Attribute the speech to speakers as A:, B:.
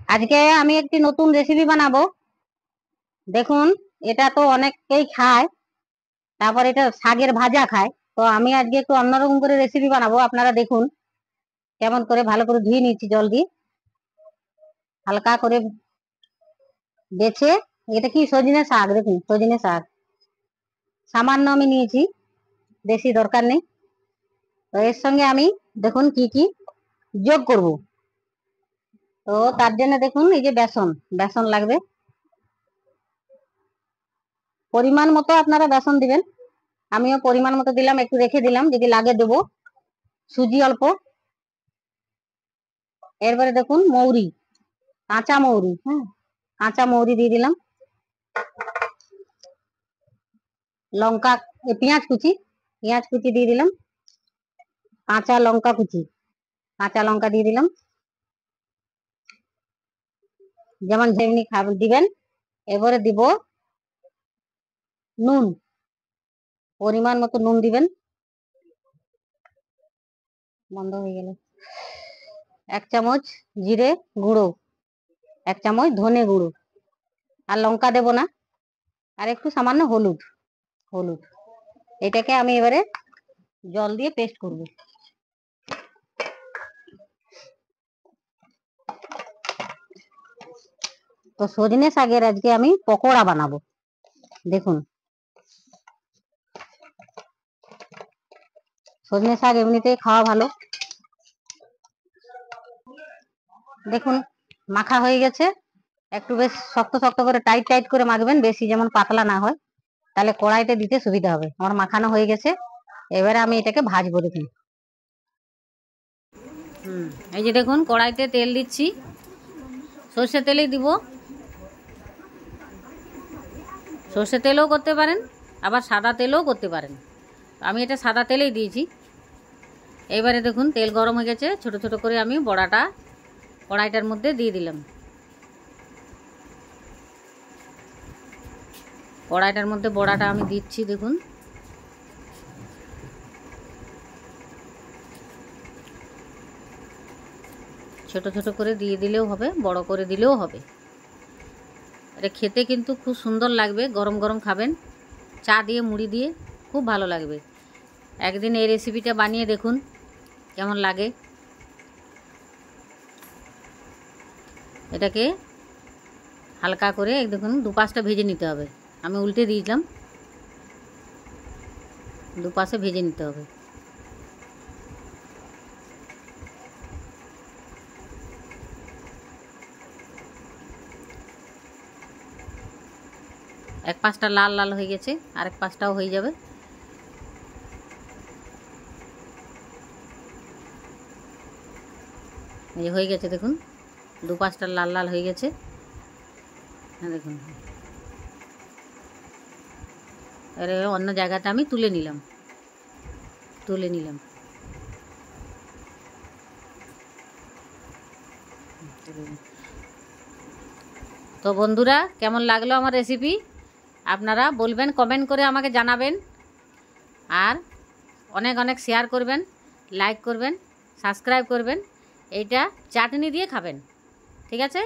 A: আজকে আমি একটি নতুন রেসিপি বানাবো। দেখুন, এটা তো অনেকেই খায়, তারপর এটা শাকের ভাজা খায়। তো আমি আজকে একটু অন্যরকম করে রেসিপি বানাবো। আপনারা দেখুন কেমন করে। ভালো করে ধুয়ে নিচ্ছি জল দিয়ে, হালকা করে বেছে। এটা কি সজনে শাক, দেখুন সজনে শাক সামান্য আমি নিয়েছি, বেশি দরকার নেই। তো এর সঙ্গে আমি দেখুন কি কি যোগ করব। তো তার জন্য দেখুন এই যে বেসন, বেসন লাগবে পরিমাণ মতো। আপনারা বেসন দিবেন, আমিও পরিমাণ মতো দিলাম, একটু রেখে দিলাম, যদি লাগে দেবো। সুজি অল্প, এরপরে দেখুন মৌরি, কাঁচা মৌরি, হ্যাঁ কাঁচা মৌরি দিয়ে দিলাম। লঙ্কা, পেঁয়াজ কুচি, পেঁয়াজ কুচি দিয়ে দিলাম। কাঁচা লঙ্কা কুচি, কাঁচা লঙ্কা দিয়ে দিলাম। যেমন যেমনি খাবেন দিবেন। এবারে দিব নুন, পরিমাণ মতো নুন দিবেন। বন্ধ হয়ে গেল। 1 চামচ জিরে গুঁড়ো, 1 চামচ ধনে গুঁড়ো, আর লঙ্কা দেব না। আর একটু সামান্য হলুদ, হলুদ। এটাকে আমি এবারে জল দিয়ে পেস্ট করব। তো সজনে শাকের আজকে আমি পকোড়া বানাবো। দেখুন, সজনে শাক এমনিতেই খাওয়া ভালো। দেখুন মাখা হয়ে গেছে। একটু বেশ শক্ত শক্ত করে, টাইট টাইট করে মাখবেন, বেশি যেমন পাতলা না হয়, তাহলে কড়াইতে দিতে সুবিধা হবে। আমার মাখানো হয়ে গেছে, এবারে আমি এটাকে ভাজবো। দেখুন, এই যে দেখুন কড়াইতে তেল দিচ্ছি, সর্ষে তেলেই দিব। সর্ষে তেলও করতে পারেন, আবার সাদা তেলও করতে পারেন। আমি এটা সাদা তেলেই দিয়েছি। এবারে দেখুন তেল গরম হয়ে গেছে, ছোট ছোট করে আমি বড়াটা কড়াইটার মধ্যে দিয়ে দিলাম। কড়াইটার মধ্যে বড়াটা আমি দিচ্ছি। দেখুন ছোট ছোট করে দিয়ে দিলেও হবে, বড় করে দিলেও হবে। এটা খেতে কিন্তু খুব সুন্দর লাগবে, গরম গরম খাবেন, চা দিয়ে মুড়ি দিয়ে খুব ভালো লাগবে। একদিন এই রেসিপিটা বানিয়ে দেখুন কেমন লাগে। এটাকে হালকা করে দেখুন দুপাশটা ভেজে নিতে হবে। আমি উল্টে দিয়েছিলাম, দুপাশে ভেজে নিতে হবে। এক পাশটা লাল লাল হয়ে গেছে, আরেক পাশটাও হয়ে যাবে। এই হয়ে গেছে, দেখুন দুপাশটা লাল লাল হয়ে গেছে। হ্যাঁ দেখুন, এর অন্য জায়গাটা আমি তুলে নিলাম, তুলে নিলাম। তো বন্ধুরা, কেমন লাগলো আমার রেসিপি আপনারা বলবেন, কমেন্ট করে আমাকে জানাবেন। আর অনেক অনেক শেয়ার করবেন, লাইক করবেন, সাবস্ক্রাইব করবেন। এইটা চাটনি দিয়ে খাবেন, ঠিক আছে?